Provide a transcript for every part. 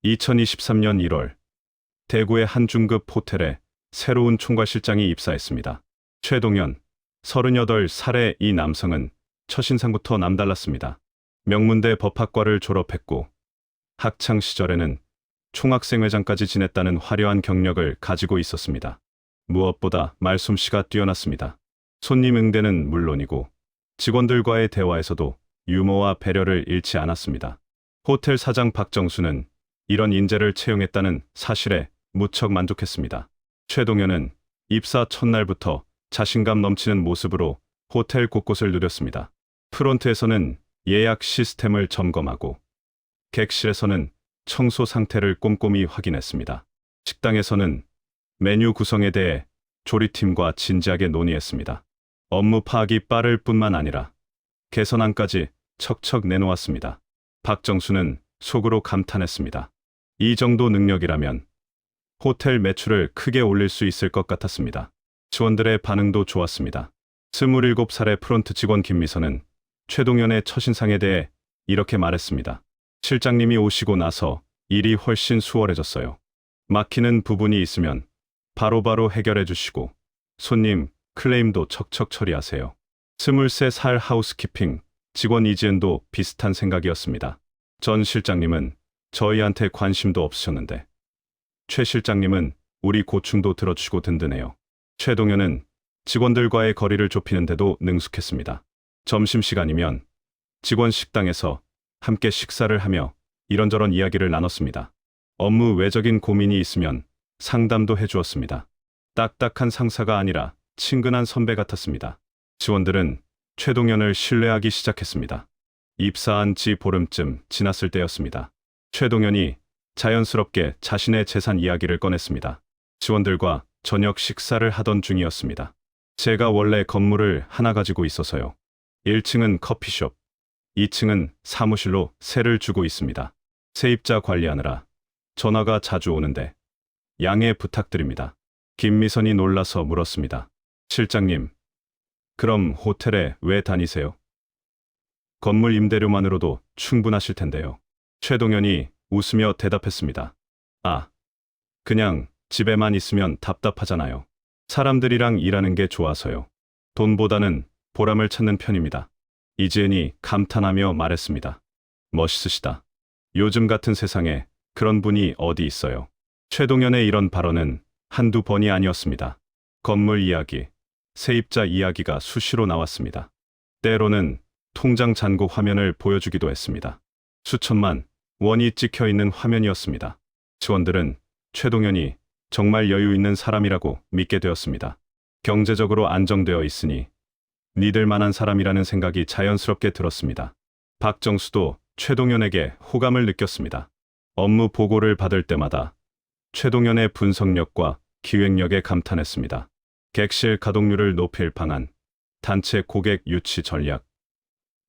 2023년 1월 대구의 한 중급 호텔에 새로운 총괄실장이 입사했습니다. 최동현, 38살의 이 남성은 첫인상부터 남달랐습니다. 명문대 법학과를 졸업했고 학창 시절에는 총학생회장까지 지냈다는 화려한 경력을 가지고 있었습니다. 무엇보다 말솜씨가 뛰어났습니다. 손님 응대는 물론이고 직원들과의 대화에서도 유머와 배려를 잃지 않았습니다. 호텔 사장 박정수는 이런 인재를 채용했다는 사실에 무척 만족했습니다. 최동현은 입사 첫날부터 자신감 넘치는 모습으로 호텔 곳곳을 누렸습니다. 프론트에서는 예약 시스템을 점검하고 객실에서는 청소 상태를 꼼꼼히 확인했습니다. 식당에서는 메뉴 구성에 대해 조리팀과 진지하게 논의했습니다. 업무 파악이 빠를 뿐만 아니라 개선안까지 척척 내놓았습니다. 박정수는 속으로 감탄했습니다. 이 정도 능력이라면 호텔 매출을 크게 올릴 수 있을 것 같았습니다. 직원들의 반응도 좋았습니다. 27살의 프론트 직원 김미선은 최동현의 첫인상에 대해 이렇게 말했습니다. 실장님이 오시고 나서 일이 훨씬 수월해졌어요. 막히는 부분이 있으면 바로바로 해결해 주시고 손님 클레임도 척척 처리하세요. 23살 하우스키핑 직원 이지은도 비슷한 생각이었습니다. 전 실장님은 저희한테 관심도 없으셨는데 최 실장님은 우리 고충도 들어주시고 든든해요. 최동현은 직원들과의 거리를 좁히는데도 능숙했습니다. 점심시간이면 직원 식당에서 함께 식사를 하며 이런저런 이야기를 나눴습니다. 업무 외적인 고민이 있으면 상담도 해주었습니다. 딱딱한 상사가 아니라 친근한 선배 같았습니다. 직원들은 최동현을 신뢰하기 시작했습니다. 입사한 지 보름쯤 지났을 때였습니다. 최동현이 자연스럽게 자신의 재산 이야기를 꺼냈습니다. 직원들과 저녁 식사를 하던 중이었습니다. 제가 원래 건물을 하나 가지고 있어서요. 1층은 커피숍, 2층은 사무실로 세를 주고 있습니다. 세입자 관리하느라 전화가 자주 오는데 양해 부탁드립니다. 김미선이 놀라서 물었습니다. 실장님, 그럼 호텔에 왜 다니세요? 건물 임대료만으로도 충분하실 텐데요. 최동현이 웃으며 대답했습니다. 아, 그냥 집에만 있으면 답답하잖아요. 사람들이랑 일하는 게 좋아서요. 돈보다는 보람을 찾는 편입니다. 이지은이 감탄하며 말했습니다. 멋있으시다. 요즘 같은 세상에 그런 분이 어디 있어요. 최동현의 이런 발언은 한두 번이 아니었습니다. 건물 이야기, 세입자 이야기가 수시로 나왔습니다. 때로는 통장 잔고 화면을 보여주기도 했습니다. 수천만 원이 찍혀 있는 화면이었습니다. 직원들은 최동현이 정말 여유 있는 사람이라고 믿게 되었습니다. 경제적으로 안정되어 있으니 믿을 만한 사람이라는 생각이 자연스럽게 들었습니다. 박정수도 최동현에게 호감을 느꼈습니다. 업무 보고를 받을 때마다 최동현의 분석력과 기획력에 감탄했습니다. 객실 가동률을 높일 방안, 단체 고객 유치 전략,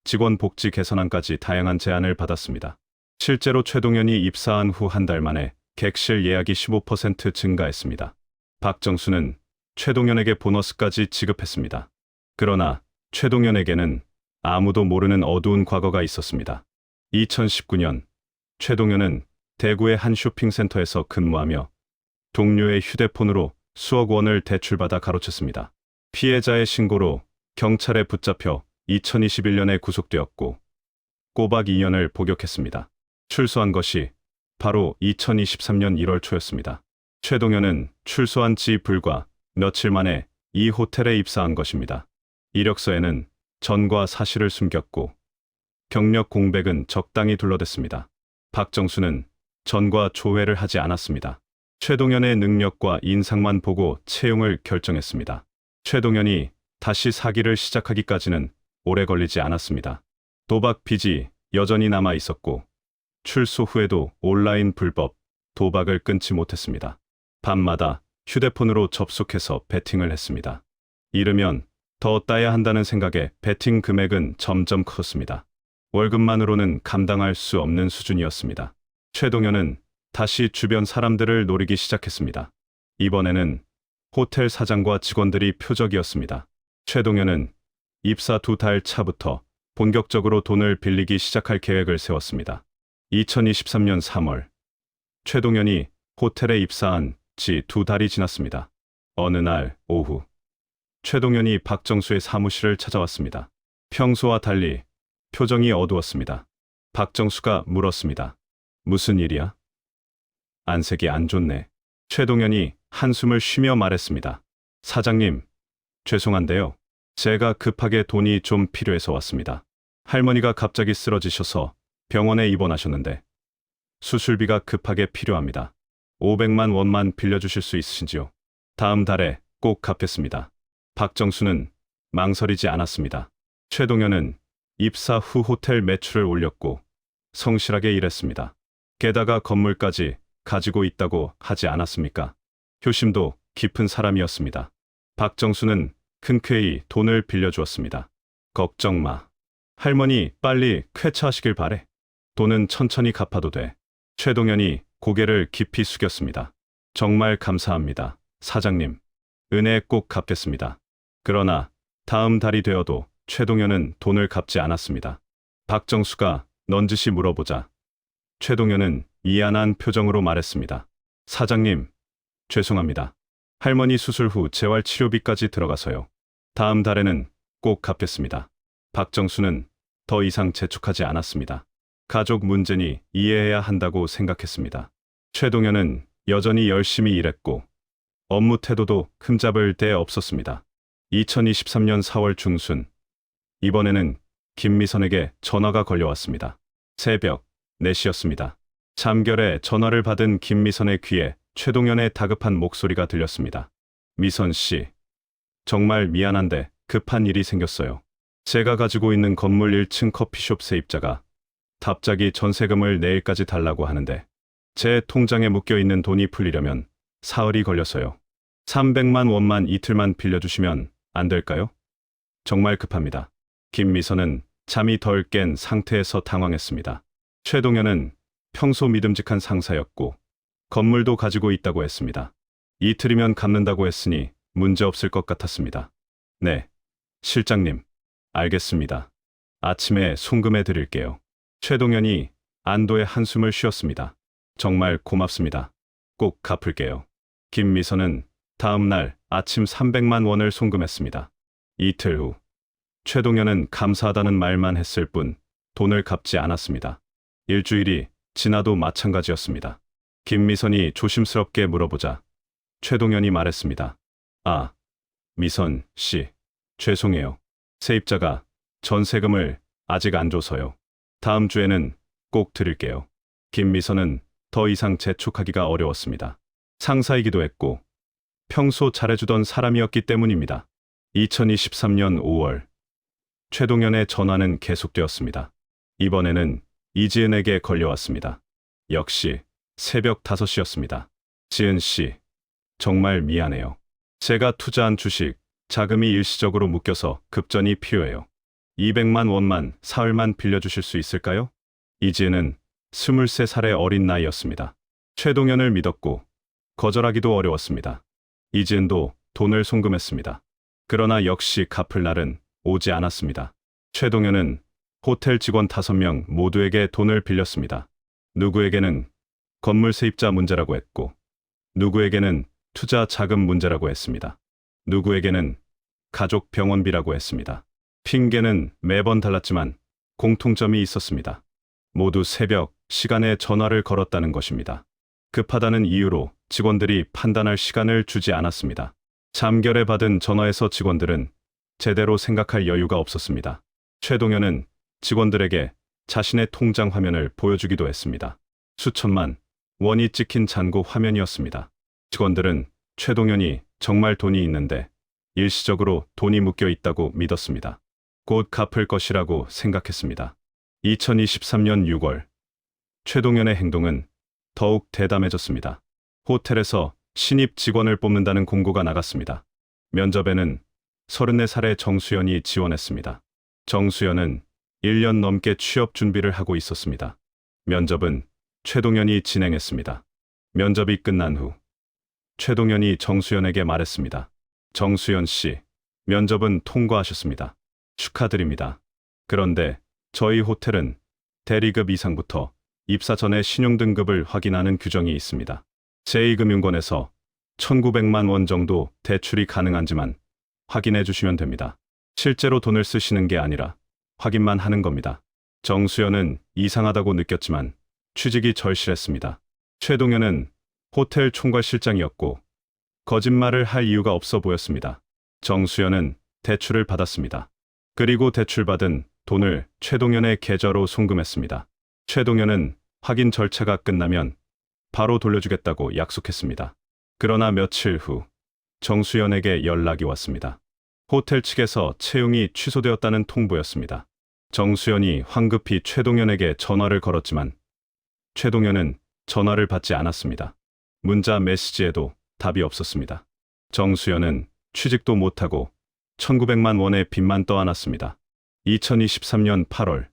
직원 복지 개선안까지 다양한 제안을 받았습니다. 실제로 최동현이 입사한 후 한 달 만에 객실 예약이 15% 증가했습니다. 박정수는 최동현에게 보너스까지 지급했습니다. 그러나 최동현에게는 아무도 모르는 어두운 과거가 있었습니다. 2019년 최동현은 대구의 한 쇼핑센터에서 근무하며 동료의 휴대폰으로 수억 원을 대출받아 가로챘습니다. 피해자의 신고로 경찰에 붙잡혀 2021년에 구속되었고 꼬박 2년을 복역했습니다. 출소한 것이 바로 2023년 1월 초였습니다. 최동현은 출소한 지 불과 며칠 만에 이 호텔에 입사한 것입니다. 이력서에는 전과 사실을 숨겼고 경력 공백은 적당히 둘러댔습니다. 박정수는 전과 조회를 하지 않았습니다. 최동현의 능력과 인상만 보고 채용을 결정했습니다. 최동현이 다시 사기를 시작하기까지는 오래 걸리지 않았습니다. 도박 빚이 여전히 남아 있었고 출소 후에도 온라인 불법 도박을 끊지 못했습니다. 밤마다 휴대폰으로 접속해서 베팅을 했습니다. 이르면 더 따야 한다는 생각에 베팅 금액은 점점 컸습니다. 월급만으로는 감당할 수 없는 수준이었습니다. 최동현은 다시 주변 사람들을 노리기 시작했습니다. 이번에는 호텔 사장과 직원들이 표적이었습니다. 최동현은 입사 2달 차부터 본격적으로 돈을 빌리기 시작할 계획을 세웠습니다. 2023년 3월 최동현이 호텔에 입사한 지 2달이 지났습니다. 어느 날 오후, 최동현이 박정수의 사무실을 찾아왔습니다. 평소와 달리 표정이 어두웠습니다. 박정수가 물었습니다. 무슨 일이야? 안색이 안 좋네. 최동현이 한숨을 쉬며 말했습니다. 사장님, 죄송한데요. 제가 급하게 돈이 좀 필요해서 왔습니다. 할머니가 갑자기 쓰러지셔서 병원에 입원하셨는데 수술비가 급하게 필요합니다. 500만 원만 빌려주실 수 있으신지요? 다음 달에 꼭 갚겠습니다. 박정수는 망설이지 않았습니다. 최동현은 입사 후 호텔 매출을 올렸고 성실하게 일했습니다. 게다가 건물까지 가지고 있다고 하지 않았습니까? 효심도 깊은 사람이었습니다. 박정수는 흔쾌히 돈을 빌려주었습니다. 걱정 마. 할머니 빨리 쾌차하시길 바래. 돈은 천천히 갚아도 돼. 최동현이 고개를 깊이 숙였습니다. 정말 감사합니다, 사장님. 은혜 꼭 갚겠습니다. 그러나 다음 달이 되어도 최동현은 돈을 갚지 않았습니다. 박정수가 넌지시 물어보자 최동현은 미안한 표정으로 말했습니다. 사장님, 죄송합니다. 할머니 수술 후 재활치료비까지 들어가서요. 다음 달에는 꼭 갚겠습니다. 박정수는 더 이상 재촉하지 않았습니다. 가족 문제니 이해해야 한다고 생각했습니다. 최동현은 여전히 열심히 일했고 업무 태도도 흠잡을 데 없었습니다. 2023년 4월 중순, 이번에는 김미선에게 전화가 걸려왔습니다. 새벽 4시였습니다. 잠결에 전화를 받은 김미선의 귀에 최동현의 다급한 목소리가 들렸습니다. 미선 씨, 정말 미안한데 급한 일이 생겼어요. 제가 가지고 있는 건물 1층 커피숍 세입자가 갑자기 전세금을 내일까지 달라고 하는데 제 통장에 묶여 있는 돈이 풀리려면 사흘이 걸려서요. 300만 원만 이틀만 빌려주시면 안 될까요? 정말 급합니다. 김미선은 잠이 덜 깬 상태에서 당황했습니다. 최동현은 평소 믿음직한 상사였고 건물도 가지고 있다고 했습니다. 이틀이면 갚는다고 했으니 문제 없을 것 같았습니다. 네, 실장님, 알겠습니다. 아침에 송금해 드릴게요. 최동현이 안도의 한숨을 쉬었습니다. 정말 고맙습니다. 꼭 갚을게요. 김미선은 다음 날 아침 300만 원을 송금했습니다. 이틀 후, 최동현은 감사하다는 말만 했을 뿐 돈을 갚지 않았습니다. 일주일이 지나도 마찬가지였습니다. 김미선이 조심스럽게 물어보자 최동현이 말했습니다. 아, 미선 씨, 죄송해요. 세입자가 전세금을 아직 안 줘서요. 다음 주에는 꼭 드릴게요. 김미선은 더 이상 재촉하기가 어려웠습니다. 상사이기도 했고 평소 잘해주던 사람이었기 때문입니다. 2023년 5월, 최동현의 전화는 계속되었습니다. 이번에는 이지은에게 걸려왔습니다. 역시 새벽 5시였습니다. 지은 씨, 정말 미안해요. 제가 투자한 주식, 자금이 일시적으로 묶여서 급전이 필요해요. 200만 원만 사흘만 빌려주실 수 있을까요? 이지은은 23살의 어린 나이였습니다. 최동현을 믿었고 거절하기도 어려웠습니다. 이지은도 돈을 송금했습니다. 그러나 역시 갚을 날은 오지 않았습니다. 최동현은 호텔 직원 5명 모두에게 돈을 빌렸습니다. 누구에게는 건물 세입자 문제라고 했고 누구에게는 투자 자금 문제라고 했습니다. 누구에게는 가족 병원비라고 했습니다. 핑계는 매번 달랐지만 공통점이 있었습니다. 모두 새벽 시간에 전화를 걸었다는 것입니다. 급하다는 이유로 직원들이 판단할 시간을 주지 않았습니다. 잠결에 받은 전화에서 직원들은 제대로 생각할 여유가 없었습니다. 최동현은 직원들에게 자신의 통장 화면을 보여주기도 했습니다. 수천만 원이 찍힌 잔고 화면이었습니다. 직원들은 최동현이 정말 돈이 있는데 일시적으로 돈이 묶여 있다고 믿었습니다. 곧 갚을 것이라고 생각했습니다. 2023년 6월, 최동현의 행동은 더욱 대담해졌습니다. 호텔에서 신입 직원을 뽑는다는 공고가 나갔습니다. 면접에는 34살의 정수연이 지원했습니다. 정수연은 1년 넘게 취업 준비를 하고 있었습니다. 면접은 최동현이 진행했습니다. 면접이 끝난 후 최동현이 정수연에게 말했습니다. 정수연 씨, 면접은 통과하셨습니다. 축하드립니다. 그런데 저희 호텔은 대리급 이상부터 입사 전에 신용등급을 확인하는 규정이 있습니다. 제2금융권에서 1,900만 원 정도 대출이 가능한지만 확인해 주시면 됩니다. 실제로 돈을 쓰시는 게 아니라 확인만 하는 겁니다. 정수연은 이상하다고 느꼈지만 취직이 절실했습니다. 최동현은 호텔 총괄실장이었고 거짓말을 할 이유가 없어 보였습니다. 정수연은 대출을 받았습니다. 그리고 대출받은 돈을 최동현의 계좌로 송금했습니다. 최동현은 확인 절차가 끝나면 바로 돌려주겠다고 약속했습니다. 그러나 며칠 후 정수연에게 연락이 왔습니다. 호텔 측에서 채용이 취소되었다는 통보였습니다. 정수연이 황급히 최동현에게 전화를 걸었지만 최동현은 전화를 받지 않았습니다. 문자 메시지에도 답이 없었습니다. 정수연은 취직도 못하고 1,900만 원의 빚만 떠안았습니다. 2023년 8월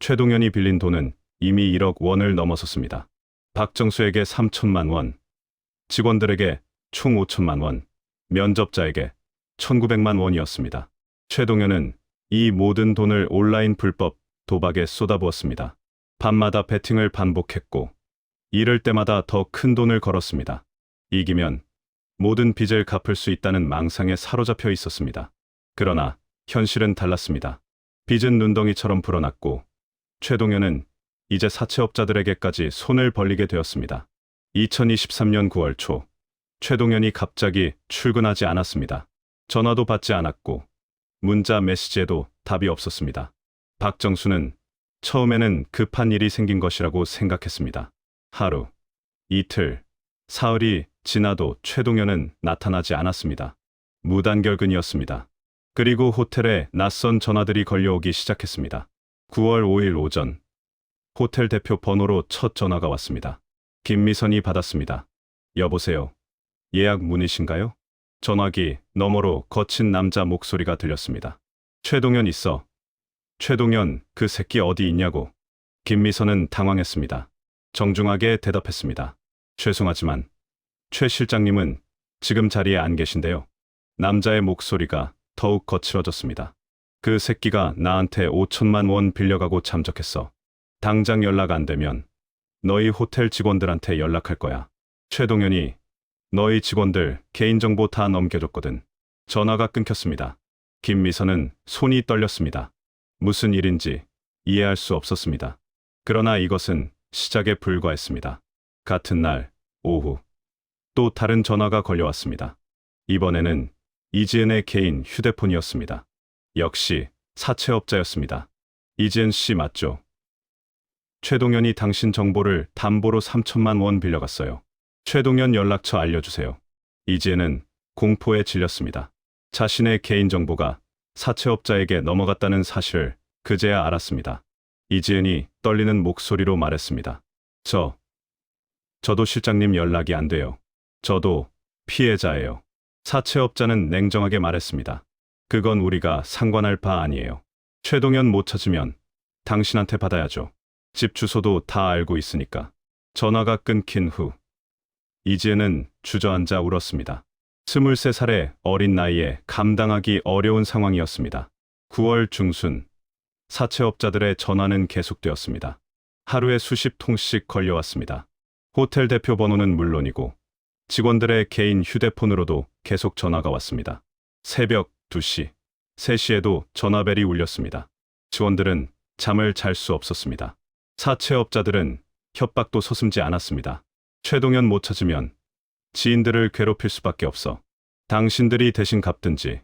최동현이 빌린 돈은 이미 1억 원을 넘어섰습니다. 박정수에게 3천만 원, 직원들에게 총 5천만 원, 면접자에게 1,900만 원이었습니다. 최동현은 이 모든 돈을 온라인 불법 도박에 쏟아부었습니다. 밤마다 베팅을 반복했고 이럴 때마다 더 큰 돈을 걸었습니다. 이기면 모든 빚을 갚을 수 있다는 망상에 사로잡혀 있었습니다. 그러나 현실은 달랐습니다. 빚은 눈덩이처럼 불어났고 최동현은 이제 사채업자들에게까지 손을 벌리게 되었습니다. 2023년 9월 초 최동현이 갑자기 출근하지 않았습니다. 전화도 받지 않았고 문자 메시지에도 답이 없었습니다. 박정수는 처음에는 급한 일이 생긴 것이라고 생각했습니다. 하루, 이틀, 사흘이 지나도 최동현은 나타나지 않았습니다. 무단결근이었습니다. 그리고 호텔에 낯선 전화들이 걸려오기 시작했습니다. 9월 5일 오전 호텔 대표 번호로 첫 전화가 왔습니다. 김미선이 받았습니다. 여보세요. 예약 문의신가요? 전화기 너머로 거친 남자 목소리가 들렸습니다. 최동현 있어. 최동현, 그 새끼 어디 있냐고. 김미선은 당황했습니다. 정중하게 대답했습니다. 죄송하지만 최 실장님은 지금 자리에 안 계신데요. 남자의 목소리가 더욱 거칠어졌습니다. 그 새끼가 나한테 5천만 원 빌려가고 잠적했어. 당장 연락 안 되면 너희 호텔 직원들한테 연락할 거야. 최동현이 너희 직원들 개인정보 다 넘겨줬거든. 전화가 끊겼습니다. 김미선은 손이 떨렸습니다. 무슨 일인지 이해할 수 없었습니다. 그러나 이것은 시작에 불과했습니다. 같은 날 오후 또 다른 전화가 걸려왔습니다. 이번에는 이지은의 개인 휴대폰이었습니다. 역시 사채업자였습니다. 이지은 씨 맞죠? 최동현이 당신 정보를 담보로 3천만 원 빌려갔어요. 최동현 연락처 알려주세요. 이지은은 공포에 질렸습니다. 자신의 개인정보가 사채업자에게 넘어갔다는 사실을 그제야 알았습니다. 이지은이 떨리는 목소리로 말했습니다. 저도 실장님 연락이 안 돼요. 저도 피해자예요. 사채업자는 냉정하게 말했습니다. 그건 우리가 상관할 바 아니에요. 최동현 못 찾으면 당신한테 받아야죠. 집 주소도 다 알고 있으니까. 전화가 끊긴 후 이지은은 주저앉아 울었습니다. 23살의 어린 나이에 감당하기 어려운 상황이었습니다. 9월 중순 사채업자들의 전화는 계속되었습니다. 하루에 수십 통씩 걸려왔습니다. 호텔 대표 번호는 물론이고 직원들의 개인 휴대폰으로도 계속 전화가 왔습니다. 새벽 2시, 3시에도 전화벨이 울렸습니다. 직원들은 잠을 잘 수 없었습니다. 사채업자들은 협박도 서슴지 않았습니다. 최동현 못 찾으면 지인들을 괴롭힐 수밖에 없어. 당신들이 대신 갚든지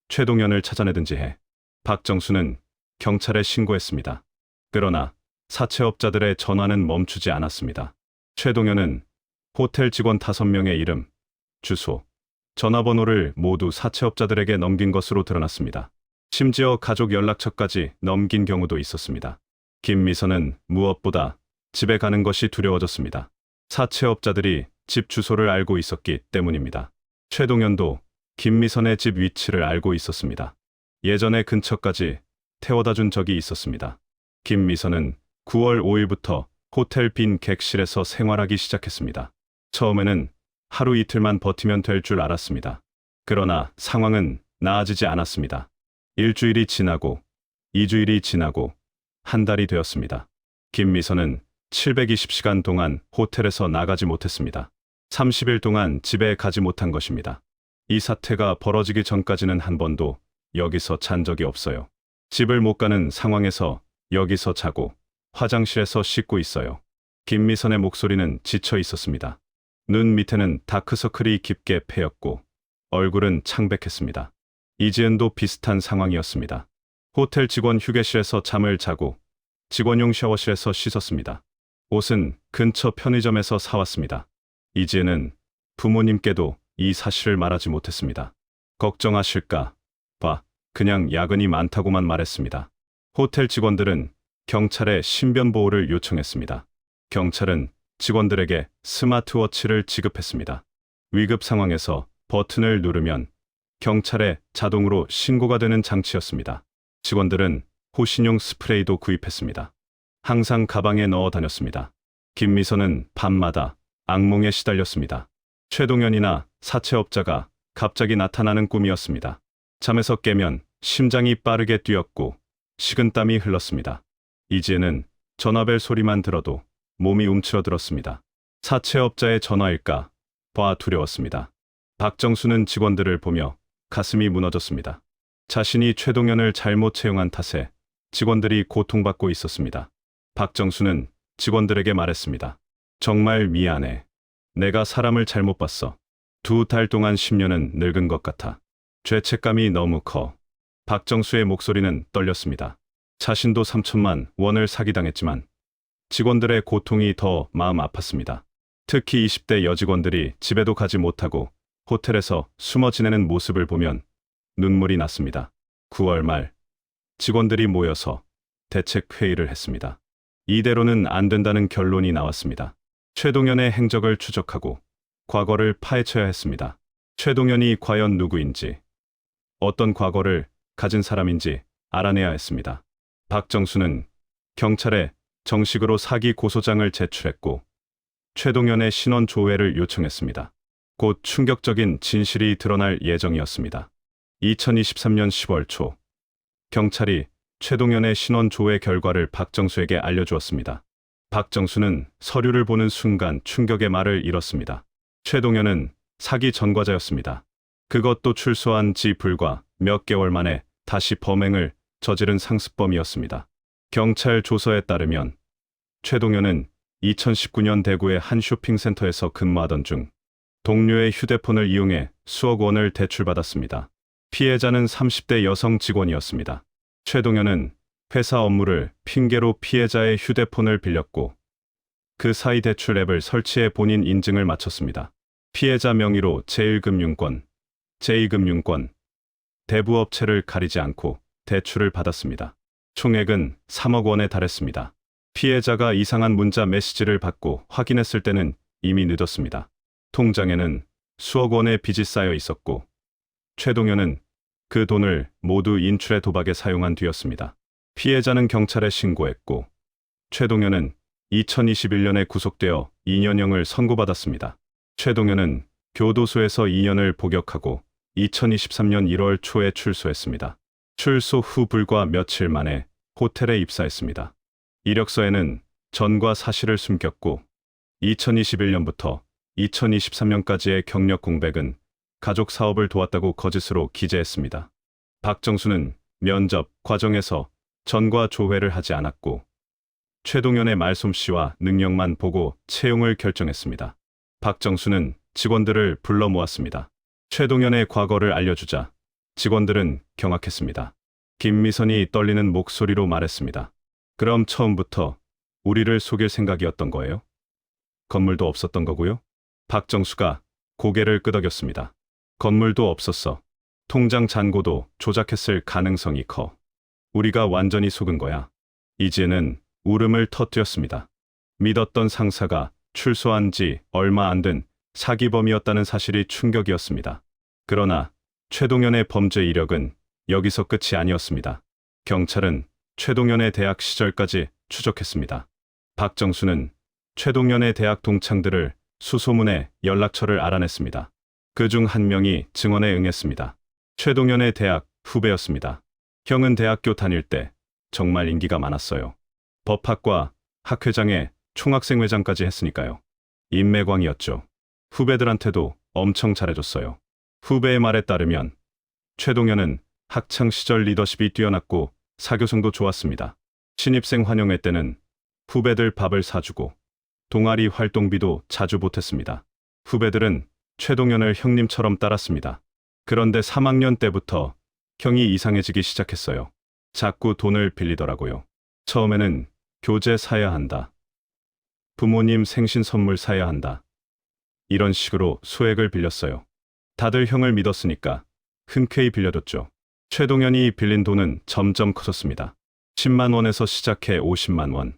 최동현을 찾아내든지 해. 박정수는 경찰에 신고했습니다. 그러나 사채업자들의 전화는 멈추지 않았습니다. 최동현은 호텔 직원 5명의 이름, 주소, 전화번호를 모두 사채업자들에게 넘긴 것으로 드러났습니다. 심지어 가족 연락처까지 넘긴 경우도 있었습니다. 김미선은 무엇보다 집에 가는 것이 두려워졌습니다. 사채업자들이 집 주소를 알고 있었기 때문입니다. 최동현도 김미선의 집 위치를 알고 있었습니다. 예전에 근처까지 태워다 준 적이 있었습니다. 김미선은 9월 5일부터 호텔 빈 객실에서 생활하기 시작했습니다. 처음에는 하루 이틀만 버티면 될 줄 알았습니다. 그러나 상황은 나아지지 않았습니다. 일주일이 지나고 2주일이 지나고 한 달이 되었습니다. 김미선은 720시간 동안 호텔에서 나가지 못했습니다. 30일 동안 집에 가지 못한 것입니다. 이 사태가 벌어지기 전까지는 한 번도 여기서 잔 적이 없어요. 집을 못 가는 상황에서 여기서 자고 화장실에서 씻고 있어요. 김미선의 목소리는 지쳐 있었습니다. 눈 밑에는 다크서클이 깊게 패였고 얼굴은 창백했습니다. 이지은도 비슷한 상황이었습니다. 호텔 직원 휴게실에서 잠을 자고 직원용 샤워실에서 씻었습니다. 옷은 근처 편의점에서 사왔습니다. 이지은은 부모님께도 이 사실을 말하지 못했습니다. 걱정하실까 봐 그냥 야근이 많다고만 말했습니다. 호텔 직원들은 경찰에 신변 보호를 요청했습니다. 경찰은 직원들에게 스마트워치를 지급했습니다. 위급 상황에서 버튼을 누르면 경찰에 자동으로 신고가 되는 장치였습니다. 직원들은 호신용 스프레이도 구입했습니다. 항상 가방에 넣어 다녔습니다. 김미선은 밤마다 악몽에 시달렸습니다. 최동현이나 사채업자가 갑자기 나타나는 꿈이었습니다. 잠에서 깨면 심장이 빠르게 뛰었고 식은땀이 흘렀습니다. 이지혜는 전화벨 소리만 들어도 몸이 움츠러들었습니다. 사채업자의 전화일까 봐 두려웠습니다. 박정수는 직원들을 보며 가슴이 무너졌습니다. 자신이 최동현을 잘못 채용한 탓에 직원들이 고통받고 있었습니다. 박정수는 직원들에게 말했습니다. 정말 미안해. 내가 사람을 잘못 봤어. 2달 동안 10년은 늙은 것 같아. 죄책감이 너무 커. 박정수의 목소리는 떨렸습니다. 자신도 3천만 원을 사기당했지만 직원들의 고통이 더 마음 아팠습니다. 특히 20대 여직원들이 집에도 가지 못하고 호텔에서 숨어 지내는 모습을 보면 눈물이 났습니다. 9월 말 직원들이 모여서 대책 회의를 했습니다. 이대로는 안 된다는 결론이 나왔습니다. 최동현의 행적을 추적하고 과거를 파헤쳐야 했습니다. 최동현이 과연 누구인지, 어떤 과거를 가진 사람인지 알아내야 했습니다. 박정수는 경찰에 정식으로 사기 고소장을 제출했고 최동현의 신원 조회를 요청했습니다. 곧 충격적인 진실이 드러날 예정이었습니다. 2023년 10월 초 경찰이 최동현의 신원 조회 결과를 박정수에게 알려주었습니다. 박정수는 서류를 보는 순간 충격의 말을 잃었습니다. 최동현은 사기 전과자였습니다. 그것도 출소한 지 불과 몇 개월 만에 다시 범행을 저지른 상습범이었습니다. 경찰 조서에 따르면 최동현은 2019년 대구의 한 쇼핑센터에서 근무하던 중 동료의 휴대폰을 이용해 수억 원을 대출받았습니다. 피해자는 30대 여성 직원이었습니다. 최동현은 회사 업무를 핑계로 피해자의 휴대폰을 빌렸고 그 사이 대출 앱을 설치해 본인 인증을 마쳤습니다. 피해자 명의로 제1금융권, 제2금융권, 대부업체를 가리지 않고 대출을 받았습니다. 총액은 3억 원에 달했습니다. 피해자가 이상한 문자 메시지를 받고 확인했을 때는 이미 늦었습니다. 통장에는 수억 원의 빚이 쌓여 있었고 최동현은 그 돈을 모두 인출의 도박에 사용한 뒤였습니다. 피해자는 경찰에 신고했고 최동현은 2021년에 구속되어 2년형을 선고받았습니다. 최동현은 교도소에서 2년을 복역하고 2023년 1월 초에 출소했습니다. 출소 후 불과 며칠 만에 호텔에 입사했습니다. 이력서에는 전과 사실을 숨겼고 2021년부터 2023년까지의 경력 공백은 가족 사업을 도왔다고 거짓으로 기재했습니다. 박정수는 면접 과정에서 전과 조회를 하지 않았고 최동현의 말솜씨와 능력만 보고 채용을 결정했습니다. 박정수는 직원들을 불러 모았습니다. 최동현의 과거를 알려주자 직원들은 경악했습니다. 김미선이 떨리는 목소리로 말했습니다. 그럼 처음부터 우리를 속일 생각이었던 거예요? 건물도 없었던 거고요? 박정수가 고개를 끄덕였습니다. 건물도 없었어. 통장 잔고도 조작했을 가능성이 커. 우리가 완전히 속은 거야. 이지혜는 울음을 터뜨렸습니다. 믿었던 상사가 출소한 지 얼마 안 된 사기범이었다는 사실이 충격이었습니다. 그러나 최동현의 범죄 이력은 여기서 끝이 아니었습니다. 경찰은 최동현의 대학 시절까지 추적했습니다. 박정수는 최동현의 대학 동창들을 수소문해 연락처를 알아냈습니다. 그중 한 명이 증언에 응했습니다. 최동현의 대학 후배였습니다. 형은 대학교 다닐 때 정말 인기가 많았어요. 법학과 학회장에 총학생 회장까지 했으니까요. 인맥왕이었죠. 후배들한테도 엄청 잘해줬어요. 후배의 말에 따르면 최동현은 학창시절 리더십이 뛰어났고 사교성도 좋았습니다. 신입생 환영회 때는 후배들 밥을 사주고 동아리 활동비도 자주 보탰습니다. 후배들은 최동현을 형님처럼 따랐습니다. 그런데 3학년 때부터 형이 이상해지기 시작했어요. 자꾸 돈을 빌리더라고요. 처음에는 교재 사야 한다. 부모님 생신 선물 사야 한다. 이런 식으로 소액을 빌렸어요. 다들 형을 믿었으니까 흔쾌히 빌려줬죠. 최동현이 빌린 돈은 점점 커졌습니다. 10만 원에서 시작해 50만 원,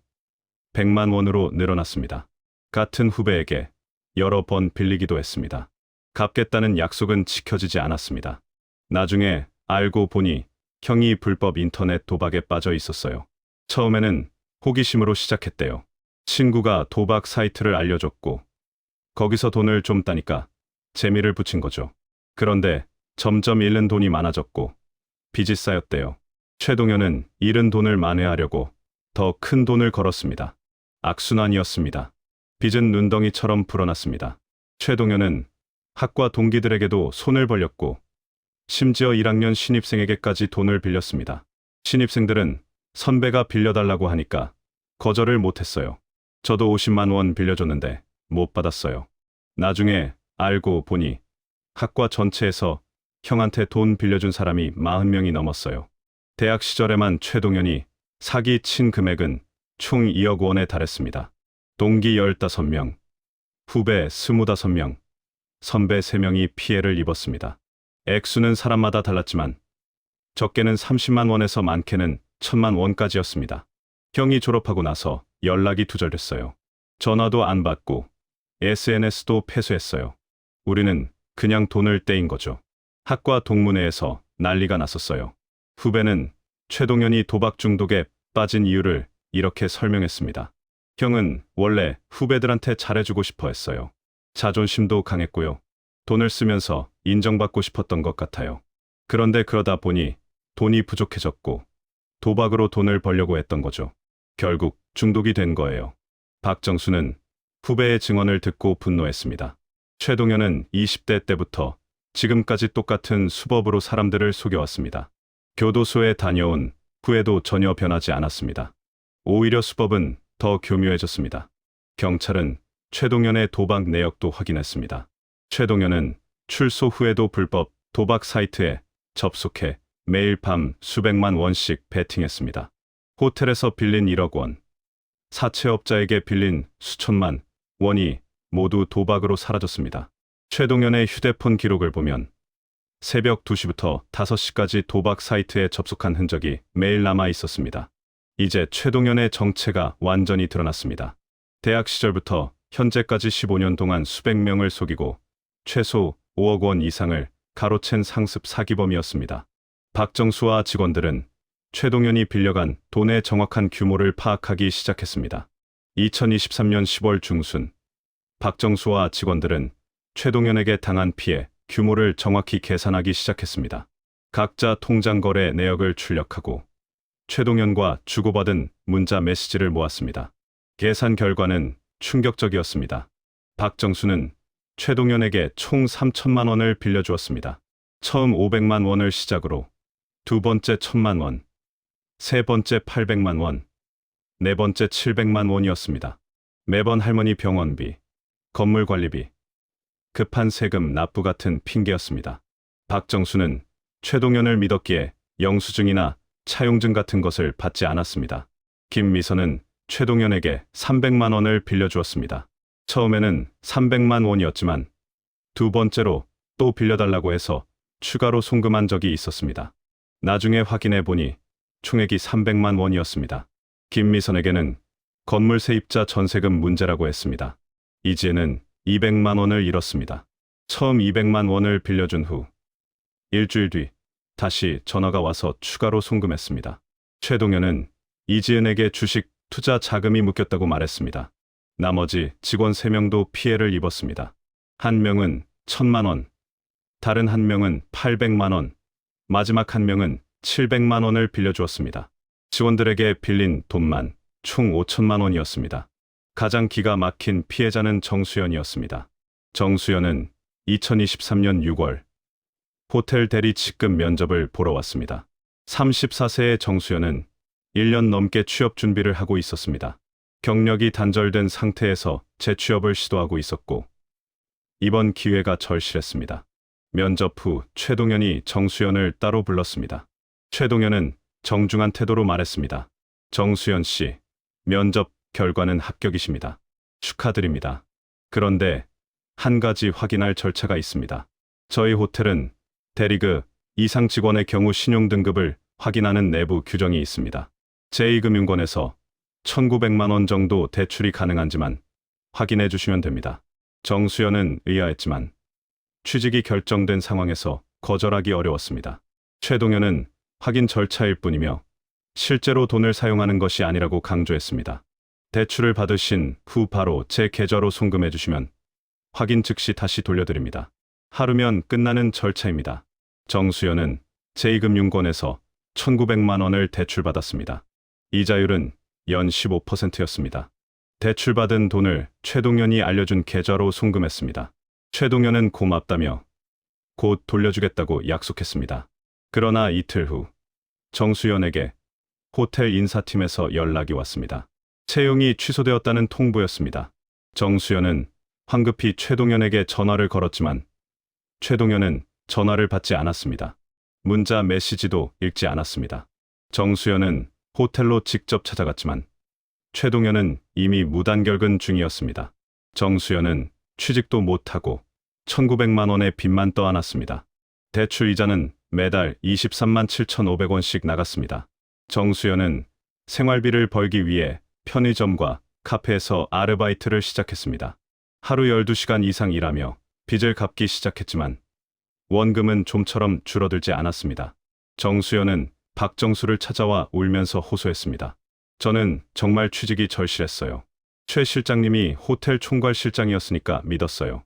100만 원으로 늘어났습니다. 같은 후배에게 여러 번 빌리기도 했습니다. 갚겠다는 약속은 지켜지지 않았습니다. 나중에 알고 보니 형이 불법 인터넷 도박에 빠져 있었어요. 처음에는 호기심으로 시작했대요. 친구가 도박 사이트를 알려줬고 거기서 돈을 좀 따니까 재미를 붙인 거죠. 그런데 점점 잃는 돈이 많아졌고 빚이 쌓였대요. 최동현은 잃은 돈을 만회하려고 더 큰 돈을 걸었습니다. 악순환이었습니다. 빚은 눈덩이처럼 불어났습니다. 최동현은 학과 동기들에게도 손을 벌렸고 심지어 1학년 신입생에게까지 돈을 빌렸습니다. 신입생들은 선배가 빌려달라고 하니까 거절을 못했어요. 저도 50만 원 빌려줬는데 못 받았어요. 나중에 알고 보니 학과 전체에서 형한테 돈 빌려준 사람이 40명이 넘었어요. 대학 시절에만 최동현이 사기 친 금액은 총 2억 원에 달했습니다. 동기 15명, 후배 25명, 선배 3명이 피해를 입었습니다. 액수는 사람마다 달랐지만 적게는 30만 원에서 많게는 1,000만 원까지였습니다. 형이 졸업하고 나서 연락이 두절됐어요. 전화도 안 받고 SNS도 폐쇄했어요. 우리는 그냥 돈을 떼인 거죠. 학과 동문회에서 난리가 났었어요. 후배는 최동현이 도박 중독에 빠진 이유를 이렇게 설명했습니다. 형은 원래 후배들한테 잘해주고 싶어 했어요. 자존심도 강했고요. 돈을 쓰면서 인정받고 싶었던 것 같아요. 그런데 그러다 보니 돈이 부족해졌고 도박으로 돈을 벌려고 했던 거죠. 결국 중독이 된 거예요. 박정수는 후배의 증언을 듣고 분노했습니다. 최동현은 20대 때부터 지금까지 똑같은 수법으로 사람들을 속여왔습니다. 교도소에 다녀온 후에도 전혀 변하지 않았습니다. 오히려 수법은 더 교묘해졌습니다. 경찰은 최동현의 도박 내역도 확인했습니다. 최동현은 출소 후에도 불법 도박 사이트에 접속해 매일 밤 수백만 원씩 베팅했습니다. 호텔에서 빌린 1억 원, 사채업자에게 빌린 수천만 원이 모두 도박으로 사라졌습니다. 최동현의 휴대폰 기록을 보면 새벽 2시부터 5시까지 도박 사이트에 접속한 흔적이 매일 남아 있었습니다. 이제 최동현의 정체가 완전히 드러났습니다. 대학 시절부터 현재까지 15년 동안 수백 명을 속이고 최소 5억 원 이상을 가로챈 상습 사기범이었습니다. 박정수와 직원들은 최동현이 빌려간 돈의 정확한 규모를 파악하기 시작했습니다. 2023년 10월 중순, 박정수와 직원들은 최동현에게 당한 피해 규모를 정확히 계산하기 시작했습니다. 각자 통장 거래 내역을 출력하고 최동현과 주고받은 문자 메시지를 모았습니다. 계산 결과는 충격적이었습니다. 박정수는 최동현에게 총 3천만 원을 빌려주었습니다. 처음 500만 원을 시작으로 두 번째 1,000만 원, 세 번째 800만 원, 네 번째 700만 원이었습니다. 매번 할머니 병원비, 건물 관리비, 급한 세금 납부 같은 핑계였습니다. 박정수는 최동현을 믿었기에 영수증이나 차용증 같은 것을 받지 않았습니다. 김미선은 최동현에게 300만 원을 빌려주었습니다. 처음에는 300만 원이었지만 두 번째로 또 빌려달라고 해서 추가로 송금한 적이 있었습니다. 나중에 확인해 보니 총액이 300만 원이었습니다. 김미선에게는 건물 세입자 전세금 문제라고 했습니다. 이지혜는 200만 원을 잃었습니다. 처음 200만 원을 빌려준 후 일주일 뒤 다시 전화가 와서 추가로 송금했습니다. 최동현은 이지은에게 주식 투자 자금이 묶였다고 말했습니다. 나머지 직원 3명도 피해를 입었습니다. 한 명은 1,000만 원, 다른 한 명은 800만 원, 마지막 한 명은 700만 원을 빌려주었습니다. 직원들에게 빌린 돈만 총 5천만 원이었습니다. 가장 기가 막힌 피해자는 정수연이었습니다. 정수연은 2023년 6월 호텔 대리 직급 면접을 보러 왔습니다. 34세의 정수연은 1년 넘게 취업 준비를 하고 있었습니다. 경력이 단절된 상태에서 재취업을 시도하고 있었고 이번 기회가 절실했습니다. 면접 후 최동현이 정수연을 따로 불렀습니다. 최동현은 정중한 태도로 말했습니다. 정수연 씨, 면접 결과는 합격이십니다. 축하드립니다. 그런데 한 가지 확인할 절차가 있습니다. 저희 호텔은 대리그 이상 직원의 경우 신용등급을 확인하는 내부 규정이 있습니다. 제2금융권에서 1,900만 원 정도 대출이 가능한지만 확인해 주시면 됩니다. 정수연은 의아했지만 취직이 결정된 상황에서 거절하기 어려웠습니다. 최동현은 확인 절차일 뿐이며 실제로 돈을 사용하는 것이 아니라고 강조했습니다. 대출을 받으신 후 바로 제 계좌로 송금해 주시면 확인 즉시 다시 돌려드립니다. 하루면 끝나는 절차입니다. 정수연은 제2금융권에서 1,900만 원을 대출받았습니다. 이자율은 연 15%였습니다. 대출받은 돈을 최동현이 알려준 계좌로 송금했습니다. 최동현은 고맙다며 곧 돌려주겠다고 약속했습니다. 그러나 이틀 후 정수연에게 호텔 인사팀에서 연락이 왔습니다. 채용이 취소되었다는 통보였습니다. 정수연은 황급히 최동현에게 전화를 걸었지만 최동현은 전화를 받지 않았습니다. 문자 메시지도 읽지 않았습니다. 정수연은 호텔로 직접 찾아갔지만 최동현은 이미 무단결근 중이었습니다. 정수연은 취직도 못하고 1,900만 원의 빚만 떠안았습니다. 대출 이자는 매달 23만 7,500원씩 나갔습니다. 정수연은 생활비를 벌기 위해 편의점과 카페에서 아르바이트를 시작했습니다. 하루 12시간 이상 일하며 빚을 갚기 시작했지만 원금은 좀처럼 줄어들지 않았습니다. 정수연은 박정수를 찾아와 울면서 호소했습니다. 저는 정말 취직이 절실했어요. 최 실장님이 호텔 총괄 실장이었으니까 믿었어요.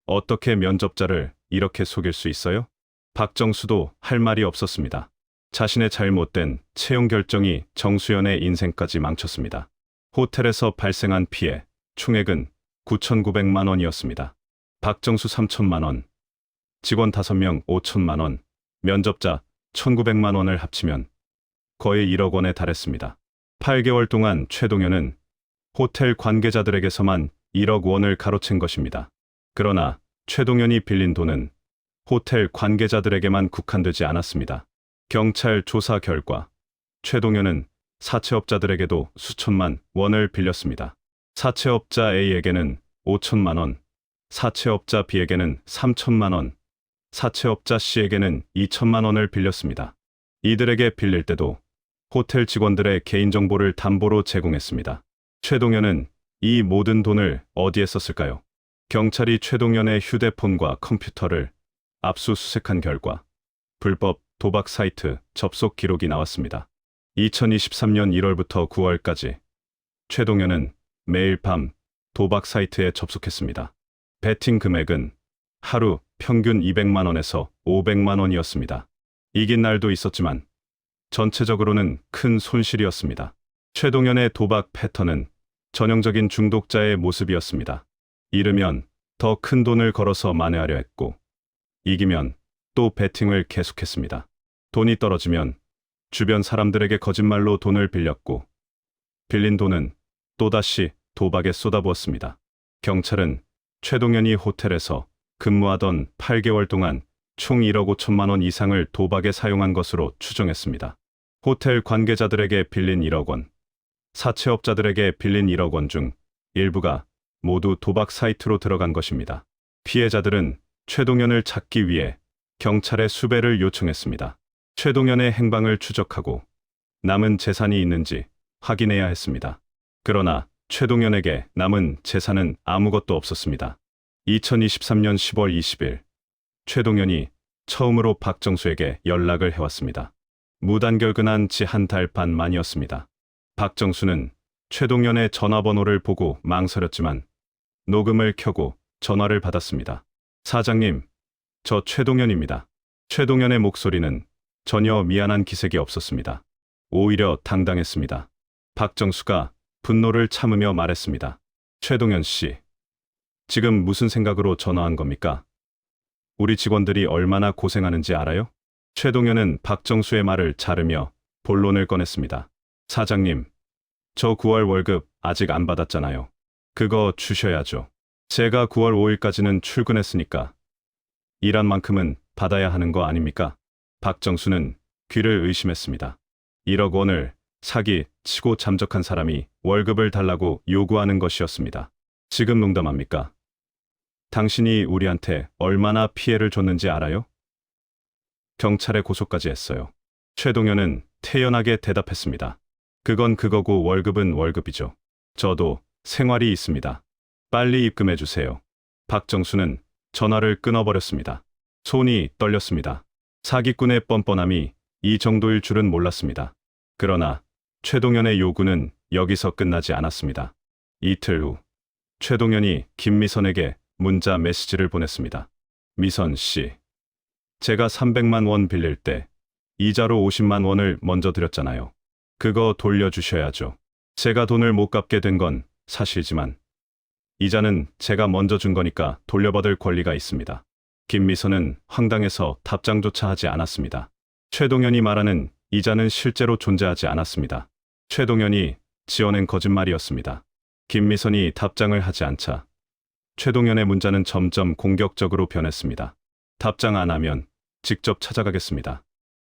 어떻게 면접자를 이렇게 속일 수 있어요? 박정수도 할 말이 없었습니다. 자신의 잘못된 채용 결정이 정수연의 인생까지 망쳤습니다. 호텔에서 발생한 피해, 총액은 9,900만 원이었습니다. 박정수 3,000만 원, 직원 5명 5천만 원, 면접자 1,900만 원을 합치면 거의 1억 원에 달했습니다. 8개월 동안 최동현은 호텔 관계자들에게서만 1억 원을 가로챈 것입니다. 그러나 최동현이 빌린 돈은 호텔 관계자들에게만 국한되지 않았습니다. 경찰 조사 결과 최동현은 사채업자들에게도 수천만 원을 빌렸습니다. 사채업자 A에게는 5천만 원, 사채업자 B에게는 3천만 원, 사채업자 C에게는 2천만 원을 빌렸습니다. 이들에게 빌릴 때도 호텔 직원들의 개인정보를 담보로 제공했습니다. 최동현은 이 모든 돈을 어디에 썼을까요? 경찰이 최동현의 휴대폰과 컴퓨터를 압수수색한 결과 불법 도박 사이트 접속 기록이 나왔습니다. 2023년 1월부터 9월까지 최동현은 매일 밤 도박 사이트에 접속했습니다. 베팅 금액은 하루 평균 200만 원에서 500만 원이었습니다. 이긴 날도 있었지만 전체적으로는 큰 손실이었습니다. 최동현의 도박 패턴은 전형적인 중독자의 모습이었습니다. 잃으면 더 큰 돈을 걸어서 만회하려 했고 이기면 또 베팅을 계속했습니다. 돈이 떨어지면 주변 사람들에게 거짓말로 돈을 빌렸고 빌린 돈은 또다시 도박에 쏟아부었습니다. 경찰은 최동현이 호텔에서 근무하던 8개월 동안 총 1억 5천만 원 이상을 도박에 사용한 것으로 추정했습니다. 호텔 관계자들에게 빌린 1억 원, 사채업자들에게 빌린 1억 원 중 일부가 모두 도박 사이트로 들어간 것입니다. 피해자들은 최동현을 찾기 위해 경찰에 수배를 요청했습니다. 최동현의 행방을 추적하고 남은 재산이 있는지 확인해야 했습니다. 그러나 최동현에게 남은 재산은 아무것도 없었습니다. 2023년 10월 20일 최동현이 처음으로 박정수에게 연락을 해왔습니다. 무단결근한 지 한 달 반 만이었습니다. 박정수는 최동현의 전화번호를 보고 망설였지만 녹음을 켜고 전화를 받았습니다. 사장님, 저 최동현입니다. 최동현의 목소리는 전혀 미안한 기색이 없었습니다. 오히려 당당했습니다. 박정수가 분노를 참으며 말했습니다. 최동현 씨, 지금 무슨 생각으로 전화한 겁니까? 우리 직원들이 얼마나 고생하는지 알아요? 최동현은 박정수의 말을 자르며 본론을 꺼냈습니다. 사장님, 저 9월 월급 아직 안 받았잖아요. 그거 주셔야죠. 제가 9월 5일까지는 출근했으니까 일한 만큼은 받아야 하는 거 아닙니까? 박정수는 귀를 의심했습니다. 1억 원을 사기 치고 잠적한 사람이 월급을 달라고 요구하는 것이었습니다. 지금 농담합니까? 당신이 우리한테 얼마나 피해를 줬는지 알아요? 경찰에 고소까지 했어요. 최동현은 태연하게 대답했습니다. 그건 그거고 월급은 월급이죠. 저도 생활이 있습니다. 빨리 입금해 주세요. 박정수는 전화를 끊어버렸습니다. 손이 떨렸습니다. 사기꾼의 뻔뻔함이 이 정도일 줄은 몰랐습니다. 그러나 최동현의 요구는 여기서 끝나지 않았습니다. 이틀 후 최동현이 김미선에게 문자 메시지를 보냈습니다. 미선 씨, 제가 300만 원 빌릴 때 이자로 50만 원을 먼저 드렸잖아요. 그거 돌려주셔야죠. 제가 돈을 못 갚게 된 건 사실이지만 이자는 제가 먼저 준 거니까 돌려받을 권리가 있습니다. 김미선은 황당해서 답장조차 하지 않았습니다. 최동현이 말하는 이자는 실제로 존재하지 않았습니다. 최동현이 지어낸 거짓말이었습니다. 김미선이 답장을 하지 않자 최동현의 문자는 점점 공격적으로 변했습니다. 답장 안 하면 직접 찾아가겠습니다.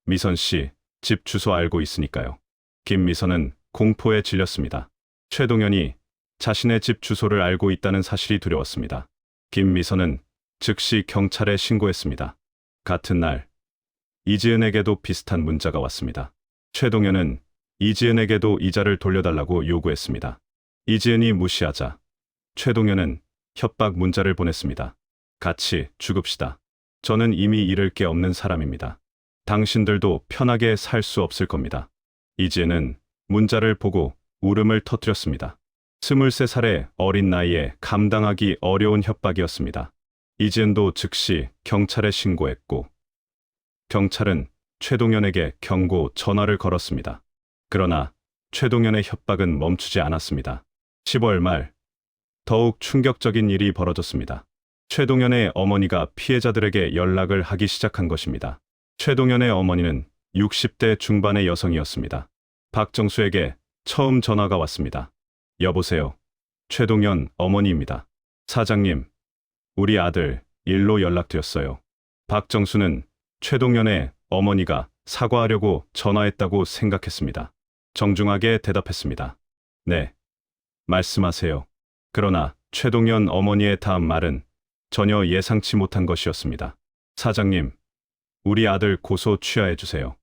미선 씨, 집 주소 알고 있으니까요. 김미선은 공포에 질렸습니다. 최동현이 자신의 집 주소를 알고 있다는 사실이 두려웠습니다. 김미선은 즉시 경찰에 신고했습니다. 같은 날 이지은에게도 비슷한 문자가 왔습니다. 최동현은 이지은에게도 이자를 돌려달라고 요구했습니다. 이지은이 무시하자 최동현은 협박 문자를 보냈습니다. 같이 죽읍시다. 저는 이미 잃을 게 없는 사람입니다. 당신들도 편하게 살 수 없을 겁니다. 이지은은 문자를 보고 울음을 터뜨렸습니다. 23살의 어린 나이에 감당하기 어려운 협박이었습니다. 이지은도 즉시 경찰에 신고했고 경찰은 최동현에게 경고 전화를 걸었습니다. 그러나 최동현의 협박은 멈추지 않았습니다. 10월 말 더욱 충격적인 일이 벌어졌습니다. 최동현의 어머니가 피해자들에게 연락을 하기 시작한 것입니다. 최동현의 어머니는 60대 중반의 여성이었습니다. 박정수에게 처음 전화가 왔습니다. 여보세요. 최동현 어머니입니다. 사장님, 우리 아들 일로 연락드렸어요. 박정수는 최동현의 어머니가 사과하려고 전화했다고 생각했습니다. 정중하게 대답했습니다. 네, 말씀하세요. 그러나 최동현 어머니의 다음 말은 전혀 예상치 못한 것이었습니다. 사장님, 우리 아들 고소 취하해주세요.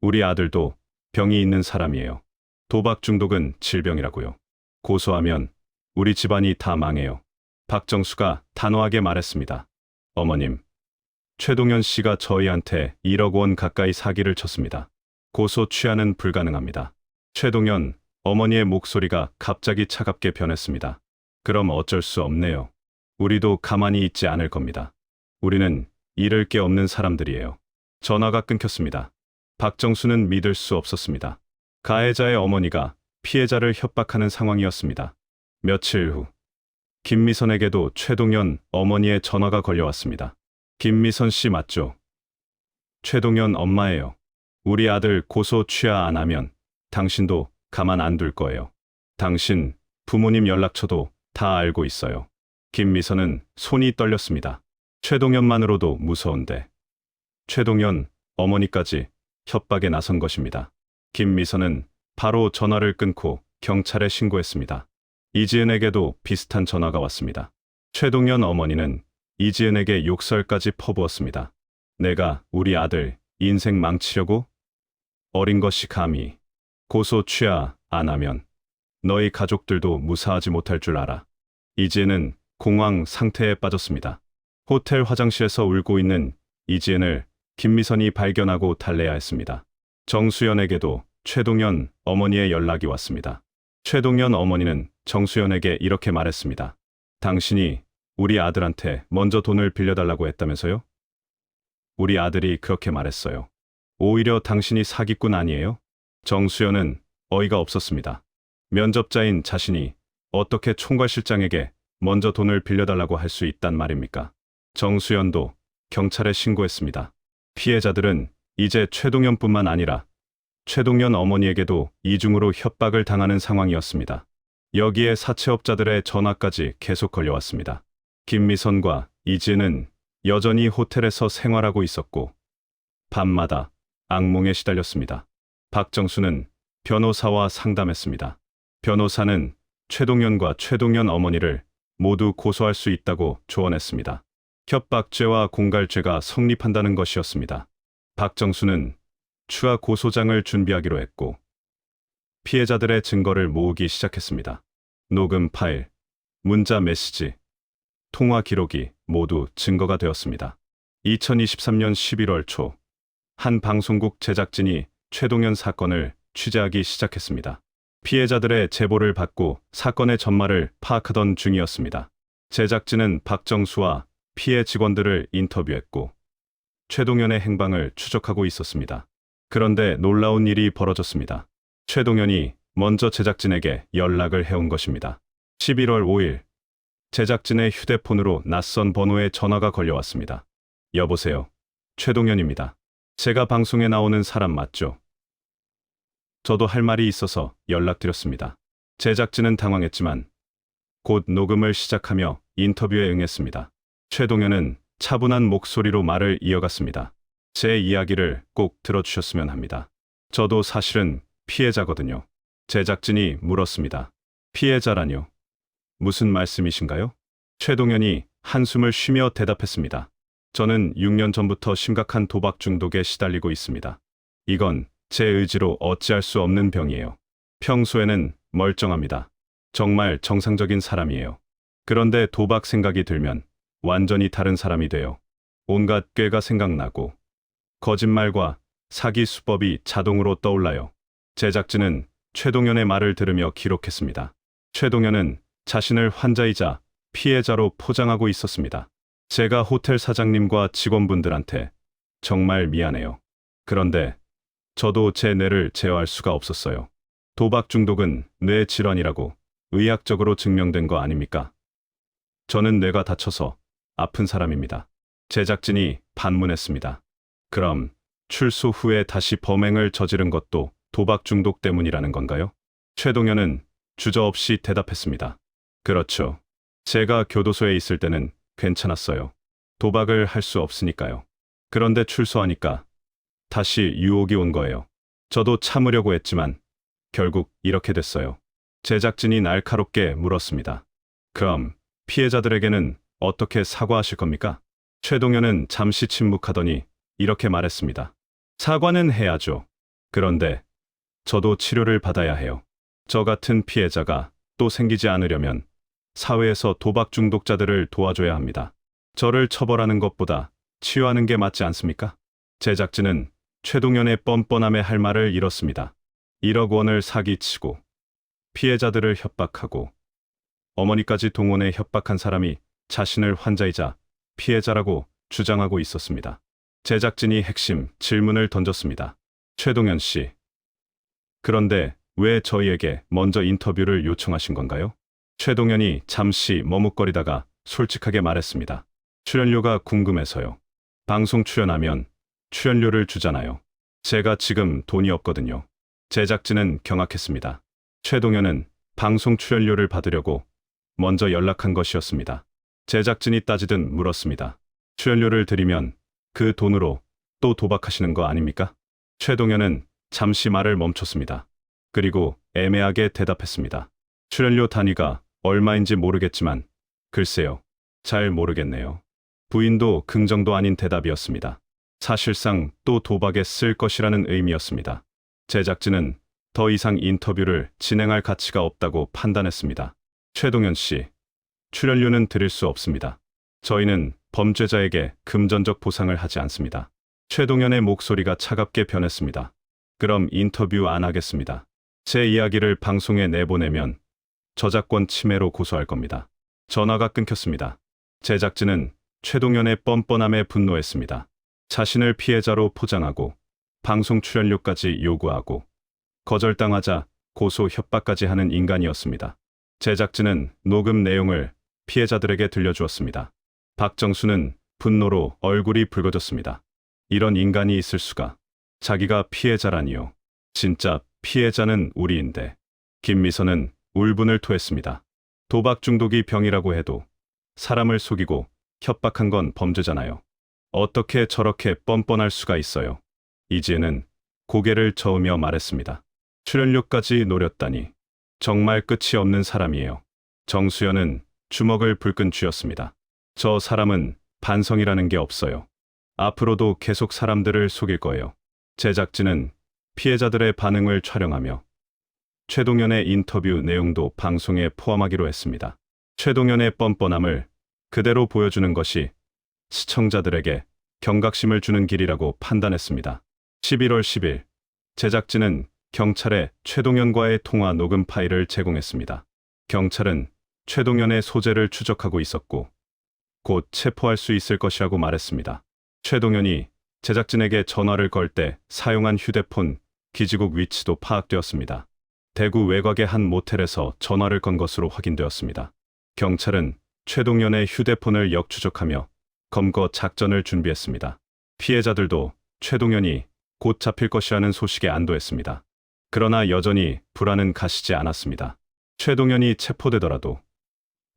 우리 아들도 병이 있는 사람이에요. 도박 중독은 질병이라고요. 고소하면 우리 집안이 다 망해요. 박정수가 단호하게 말했습니다. 어머님, 최동현 씨가 저희한테 1억 원 가까이 사기를 쳤습니다. 고소 취하는 불가능합니다. 최동현 어머니의 목소리가 갑자기 차갑게 변했습니다. 그럼 어쩔 수 없네요. 우리도 가만히 있지 않을 겁니다. 우리는 잃을 게 없는 사람들이에요. 전화가 끊겼습니다. 박정수는 믿을 수 없었습니다. 가해자의 어머니가 피해자를 협박하는 상황이었습니다. 며칠 후 김미선에게도 최동현 어머니의 전화가 걸려왔습니다. 김미선 씨 맞죠? 최동현 엄마예요. 우리 아들 고소 취하 안 하면 당신도 가만 안 둘 거예요. 당신 부모님 연락처도 다 알고 있어요. 김미선은 손이 떨렸습니다. 최동현만으로도 무서운데 최동현 어머니까지 협박에 나선 것입니다. 김미선은 바로 전화를 끊고 경찰에 신고했습니다. 이지은에게도 비슷한 전화가 왔습니다. 최동현 어머니는 이지은에게 욕설까지 퍼부었습니다. 내가 우리 아들 인생 망치려고? 어린 것이 감히 고소 취하 안 하면 너희 가족들도 무사하지 못할 줄 알아. 이지은은 공황 상태에 빠졌습니다. 호텔 화장실에서 울고 있는 이지은을 김미선이 발견하고 달래야 했습니다. 정수연에게도 최동현 어머니의 연락이 왔습니다. 최동현 어머니는 정수연에게 이렇게 말했습니다. 당신이 우리 아들한테 먼저 돈을 빌려달라고 했다면서요? 우리 아들이 그렇게 말했어요. 오히려 당신이 사기꾼 아니에요? 정수연은 어이가 없었습니다. 면접자인 자신이 어떻게 총괄실장에게 먼저 돈을 빌려달라고 할 수 있단 말입니까? 정수연도 경찰에 신고했습니다. 피해자들은 이제 최동연뿐만 아니라 최동연 어머니에게도 이중으로 협박을 당하는 상황이었습니다. 여기에 사채업자들의 전화까지 계속 걸려왔습니다. 김미선과 이지은은 여전히 호텔에서 생활하고 있었고 밤마다 악몽에 시달렸습니다. 박정수는 변호사와 상담했습니다. 변호사는 최동연과 최동연 어머니를 모두 고소할 수 있다고 조언했습니다. 협박죄와 공갈죄가 성립한다는 것이었습니다. 박정수는 추가 고소장을 준비하기로 했고 피해자들의 증거를 모으기 시작했습니다. 녹음 파일, 문자 메시지, 통화 기록이 모두 증거가 되었습니다. 2023년 11월 초, 한 방송국 제작진이 최동연 사건을 취재하기 시작했습니다. 피해자들의 제보를 받고 사건의 전말을 파악하던 중이었습니다. 제작진은 박정수와 피해 직원들을 인터뷰했고 최동연의 행방을 추적하고 있었습니다. 그런데 놀라운 일이 벌어졌습니다. 최동연이 먼저 제작진에게 연락을 해온 것입니다. 11월 5일, 제작진의 휴대폰으로 낯선 번호의 전화가 걸려왔습니다. 여보세요. 최동연입니다. 제가 방송에 나오는 사람 맞죠? 저도 할 말이 있어서 연락드렸습니다. 제작진은 당황했지만 곧 녹음을 시작하며 인터뷰에 응했습니다. 최동연은 차분한 목소리로 말을 이어갔습니다. 제 이야기를 꼭 들어주셨으면 합니다. 저도 사실은 피해자거든요. 제작진이 물었습니다. 피해자라뇨? 무슨 말씀이신가요? 최동연이 한숨을 쉬며 대답했습니다. 저는 6년 전부터 심각한 도박 중독에 시달리고 있습니다. 이건 제 의지로 어찌할 수 없는 병이에요. 평소에는 멀쩡합니다. 정말 정상적인 사람이에요. 그런데 도박 생각이 들면 완전히 다른 사람이 돼요. 온갖 꾀가 생각나고 거짓말과 사기 수법이 자동으로 떠올라요. 제작진은 최동연의 말을 들으며 기록했습니다. 최동연은 자신을 환자이자 피해자로 포장하고 있었습니다. 제가 호텔 사장님과 직원분들한테 정말 미안해요. 그런데 저도 제 뇌를 제어할 수가 없었어요. 도박 중독은 뇌 질환이라고 의학적으로 증명된 거 아닙니까? 저는 뇌가 다쳐서 아픈 사람입니다. 제작진이 반문했습니다. 그럼 출소 후에 다시 범행을 저지른 것도 도박 중독 때문이라는 건가요? 최동연은 주저없이 대답했습니다. 그렇죠. 제가 교도소에 있을 때는 괜찮았어요. 도박을 할 수 없으니까요. 그런데 출소하니까 다시 유혹이 온 거예요. 저도 참으려고 했지만 결국 이렇게 됐어요. 제작진이 날카롭게 물었습니다. 그럼 피해자들에게는 어떻게 사과하실 겁니까? 최동연은 잠시 침묵하더니 이렇게 말했습니다. 사과는 해야죠. 그런데 저도 치료를 받아야 해요. 저 같은 피해자가 또 생기지 않으려면 사회에서 도박 중독자들을 도와줘야 합니다. 저를 처벌하는 것보다 치유하는 게 맞지 않습니까? 제작진은 최동연의 뻔뻔함에 할 말을 잃었습니다. 1억 원을 사기치고 피해자들을 협박하고 어머니까지 동원해 협박한 사람이 자신을 환자이자 피해자라고 주장하고 있었습니다. 제작진이 핵심 질문을 던졌습니다. 최동연 씨, 그런데 왜 저희에게 먼저 인터뷰를 요청하신 건가요? 최동연이 잠시 머뭇거리다가 솔직하게 말했습니다. 출연료가 궁금해서요. 방송 출연하면 출연료를 주잖아요. 제가 지금 돈이 없거든요. 제작진은 경악했습니다. 최동연은 방송 출연료를 받으려고 먼저 연락한 것이었습니다. 제작진이 따지듯 물었습니다. 출연료를 드리면 그 돈으로 또 도박하시는 거 아닙니까? 최동연은 잠시 말을 멈췄습니다. 그리고 애매하게 대답했습니다. 출연료 단위가 얼마인지 모르겠지만 글쎄요. 잘 모르겠네요. 부인도 긍정도 아닌 대답이었습니다. 사실상 또 도박에 쓸 것이라는 의미였습니다. 제작진은 더 이상 인터뷰를 진행할 가치가 없다고 판단했습니다. 최동연 씨, 출연료는 드릴 수 없습니다. 저희는 범죄자에게 금전적 보상을 하지 않습니다. 최동연의 목소리가 차갑게 변했습니다. 그럼 인터뷰 안 하겠습니다. 제 이야기를 방송에 내보내면 저작권 침해로 고소할 겁니다. 전화가 끊겼습니다. 제작진은 최동연의 뻔뻔함에 분노했습니다. 자신을 피해자로 포장하고 방송 출연료까지 요구하고 거절당하자 고소 협박까지 하는 인간이었습니다. 제작진은 녹음 내용을 피해자들에게 들려주었습니다. 박정수는 분노로 얼굴이 붉어졌습니다. 이런 인간이 있을 수가. 자기가 피해자라니요. 진짜 피해자는 우리인데. 김미선은 울분을 토했습니다. 도박 중독이 병이라고 해도 사람을 속이고 협박한 건 범죄잖아요. 어떻게 저렇게 뻔뻔할 수가 있어요. 이지혜는 고개를 저으며 말했습니다. 출연료까지 노렸다니. 정말 끝이 없는 사람이에요. 정수연은 주먹을 불끈 쥐었습니다. 저 사람은 반성이라는 게 없어요. 앞으로도 계속 사람들을 속일 거예요. 제작진은 피해자들의 반응을 촬영하며 최동현의 인터뷰 내용도 방송에 포함하기로 했습니다. 최동현의 뻔뻔함을 그대로 보여주는 것이 시청자들에게 경각심을 주는 길이라고 판단했습니다. 11월 10일 제작진은 경찰에 최동현과의 통화 녹음 파일을 제공했습니다. 경찰은 최동현의 소재를 추적하고 있었고 곧 체포할 수 있을 것이라고 말했습니다. 최동현이 제작진에게 전화를 걸 때 사용한 휴대폰 기지국 위치도 파악되었습니다. 대구 외곽의 한 모텔에서 전화를 건 것으로 확인되었습니다. 경찰은 최동현의 휴대폰을 역추적하며 검거 작전을 준비했습니다. 피해자들도 최동현이 곧 잡힐 것이라는 소식에 안도했습니다. 그러나 여전히 불안은 가시지 않았습니다. 최동현이 체포되더라도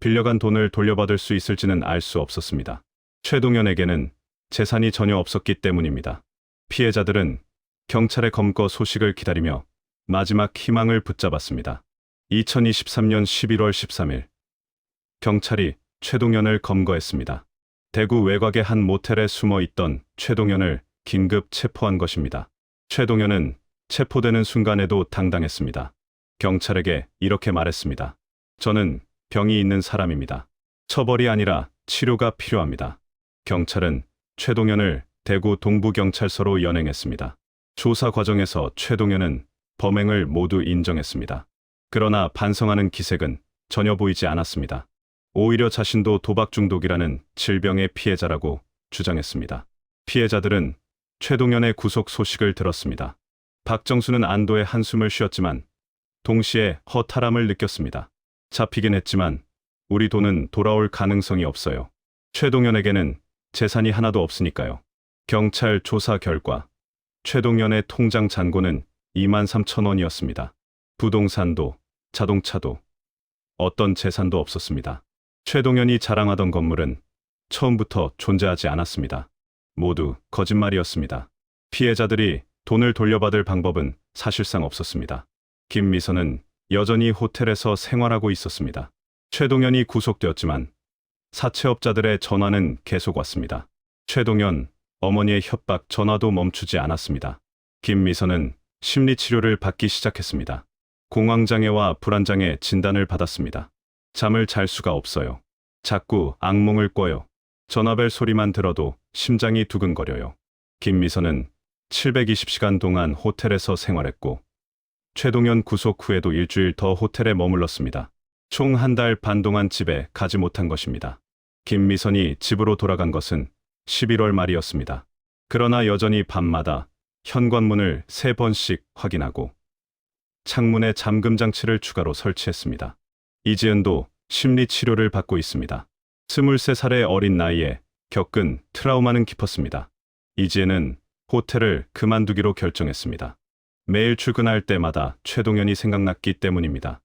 빌려간 돈을 돌려받을 수 있을지는 알 수 없었습니다. 최동현에게는 재산이 전혀 없었기 때문입니다. 피해자들은 경찰의 검거 소식을 기다리며 마지막 희망을 붙잡았습니다. 2023년 11월 13일 경찰이 최동현을 검거했습니다. 대구 외곽의 한 모텔에 숨어 있던 최동현을 긴급 체포한 것입니다. 최동현은 체포되는 순간에도 당당했습니다. 경찰에게 이렇게 말했습니다. 저는 병이 있는 사람입니다. 처벌이 아니라 치료가 필요합니다. 경찰은 최동현을 대구 동부경찰서로 연행했습니다. 조사 과정에서 최동현은 범행을 모두 인정했습니다. 그러나 반성하는 기색은 전혀 보이지 않았습니다. 오히려 자신도 도박 중독이라는 질병의 피해자라고 주장했습니다. 피해자들은 최동현의 구속 소식을 들었습니다. 박정수는 안도의 한숨을 쉬었지만 동시에 허탈함을 느꼈습니다. 잡히긴 했지만 우리 돈은 돌아올 가능성이 없어요. 최동현에게는 재산이 하나도 없으니까요. 경찰 조사 결과 최동현의 통장 잔고는 23,000원이었습니다. 부동산도 자동차도 어떤 재산도 없었습니다. 최동현이 자랑하던 건물은 처음부터 존재하지 않았습니다. 모두 거짓말이었습니다. 피해자들이 돈을 돌려받을 방법은 사실상 없었습니다. 김미선은 여전히 호텔에서 생활하고 있었습니다. 최동현이 구속되었지만 사채업자들의 전화는 계속 왔습니다. 최동현 어머니의 협박 전화도 멈추지 않았습니다. 김미선은 심리치료를 받기 시작했습니다. 공황장애와 불안장애 진단을 받았습니다. 잠을 잘 수가 없어요. 자꾸 악몽을 꿔요. 전화벨 소리만 들어도 심장이 두근거려요. 김미선은 720시간 동안 호텔에서 생활했고 최동현 구속 후에도 일주일 더 호텔에 머물렀습니다. 총 한 달 반 동안 집에 가지 못한 것입니다. 김미선이 집으로 돌아간 것은 11월 말이었습니다. 그러나 여전히 밤마다 현관문을 3번씩 확인하고 창문에 잠금 장치를 추가로 설치했습니다. 이지은도 심리치료를 받고 있습니다. 23살의 어린 나이에 겪은 트라우마는 깊었습니다. 이지은은 호텔을 그만두기로 결정했습니다. 매일 출근할 때마다 최동현이 생각났기 때문입니다.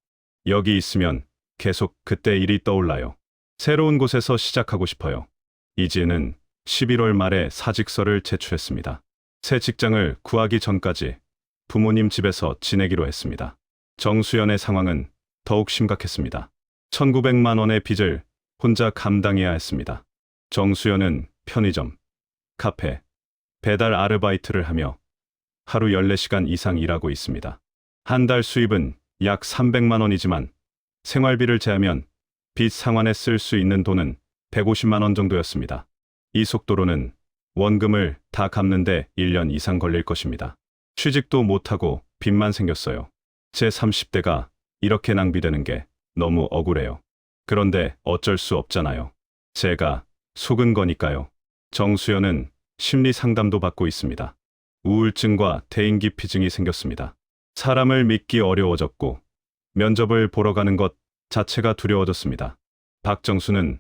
여기 있으면 계속 그때 일이 떠올라요. 새로운 곳에서 시작하고 싶어요. 이지은은 11월 말에 사직서를 제출했습니다. 새 직장을 구하기 전까지 부모님 집에서 지내기로 했습니다. 정수연의 상황은 더욱 심각했습니다. 1,900만 원의 빚을 혼자 감당해야 했습니다. 정수연은 편의점, 카페, 배달 아르바이트를 하며 하루 14시간 이상 일하고 있습니다. 한 달 수입은 약 300만 원이지만 생활비를 제하면 빚 상환에 쓸 수 있는 돈은 150만 원 정도였습니다. 이 속도로는 원금을 다 갚는데 1년 이상 걸릴 것입니다. 취직도 못하고 빚만 생겼어요. 제 30대가 이렇게 낭비되는 게 너무 억울해요. 그런데 어쩔 수 없잖아요. 제가 속은 거니까요. 정수연은 심리 상담도 받고 있습니다. 우울증과 대인기피증이 생겼습니다. 사람을 믿기 어려워졌고 면접을 보러 가는 것 자체가 두려워졌습니다. 박정수는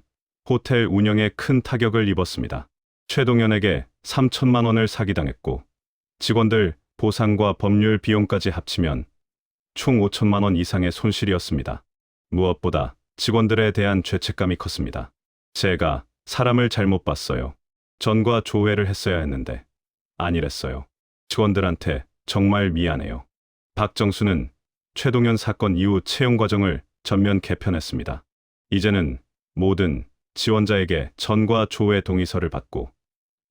호텔 운영에 큰 타격을 입었습니다. 최동현에게 3천만 원을 사기당했고 직원들 보상과 법률 비용까지 합치면 총 5천만 원 이상의 손실이었습니다. 무엇보다 직원들에 대한 죄책감이 컸습니다. 제가 사람을 잘못 봤어요. 전과 조회를 했어야 했는데 아니랬어요. 직원들한테 정말 미안해요. 박정수는 최동현 사건 이후 채용 과정을 전면 개편했습니다. 이제는 모든 지원자에게 전과 조회 동의서를 받고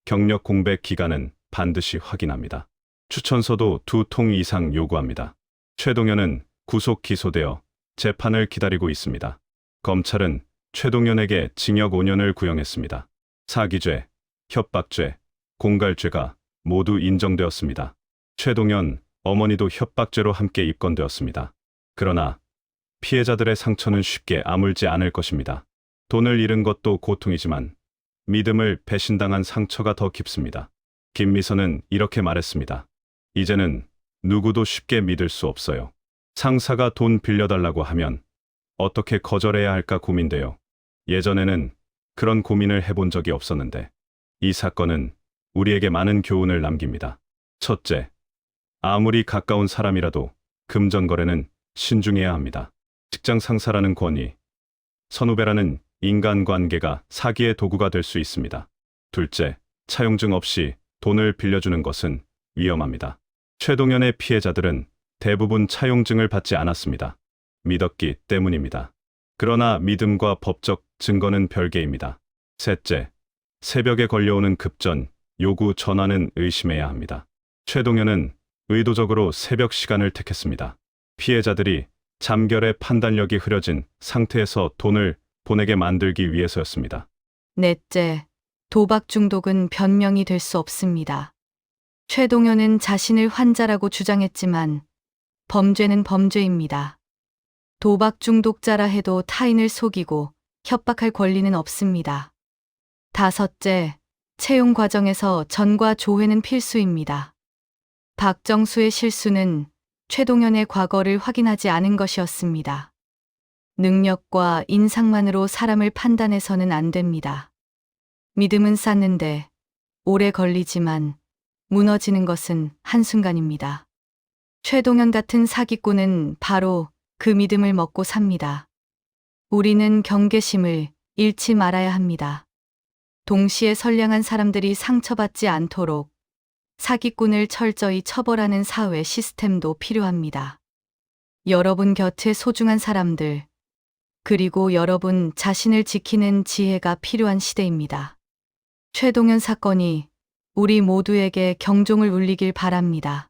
경력 공백 기간은 반드시 확인합니다. 추천서도 2통 이상 요구합니다. 최동현은 구속 기소되어 재판을 기다리고 있습니다. 검찰은 최동현에게 징역 5년을 구형했습니다. 사기죄, 협박죄, 공갈죄가 모두 인정되었습니다. 최동현 어머니도 협박죄로 함께 입건되었습니다. 그러나 피해자들의 상처는 쉽게 아물지 않을 것입니다. 돈을 잃은 것도 고통이지만 믿음을 배신당한 상처가 더 깊습니다. 김미선은 이렇게 말했습니다. 이제는 누구도 쉽게 믿을 수 없어요. 상사가 돈 빌려달라고 하면 어떻게 거절해야 할까 고민돼요. 예전에는 그런 고민을 해본 적이 없었는데 이 사건은 우리에게 많은 교훈을 남깁니다. 첫째, 아무리 가까운 사람이라도 금전거래는 신중해야 합니다. 직장 상사라는 권위, 선후배라는 인간관계가 사기의 도구가 될 수 있습니다. 둘째, 차용증 없이 돈을 빌려주는 것은 위험합니다. 최동현의 피해자들은 대부분 차용증을 받지 않았습니다. 믿었기 때문입니다. 그러나 믿음과 법적 증거는 별개입니다. 셋째, 새벽에 걸려오는 급전, 요구 전화는 의심해야 합니다. 최동현은 의도적으로 새벽 시간을 택했습니다. 피해자들이 잠결에 판단력이 흐려진 상태에서 돈을 보내게 만들기 위해서였습니다. 넷째, 도박 중독은 변명이 될 수 없습니다. 최동현은 자신을 환자라고 주장했지만 범죄는 범죄입니다. 도박 중독자라 해도 타인을 속이고 협박할 권리는 없습니다. 다섯째, 채용 과정에서 전과 조회는 필수입니다. 박정수의 실수는 최동현의 과거를 확인하지 않은 것이었습니다. 능력과 인상만으로 사람을 판단해서는 안 됩니다. 믿음은 쌓는데 오래 걸리지만 무너지는 것은 한순간입니다. 최동현 같은 사기꾼은 바로 그 믿음을 먹고 삽니다. 우리는 경계심을 잃지 말아야 합니다. 동시에 선량한 사람들이 상처받지 않도록 사기꾼을 철저히 처벌하는 사회 시스템도 필요합니다. 여러분 곁에 소중한 사람들, 그리고 여러분 자신을 지키는 지혜가 필요한 시대입니다. 최동현 사건이 우리 모두에게 경종을 울리길 바랍니다.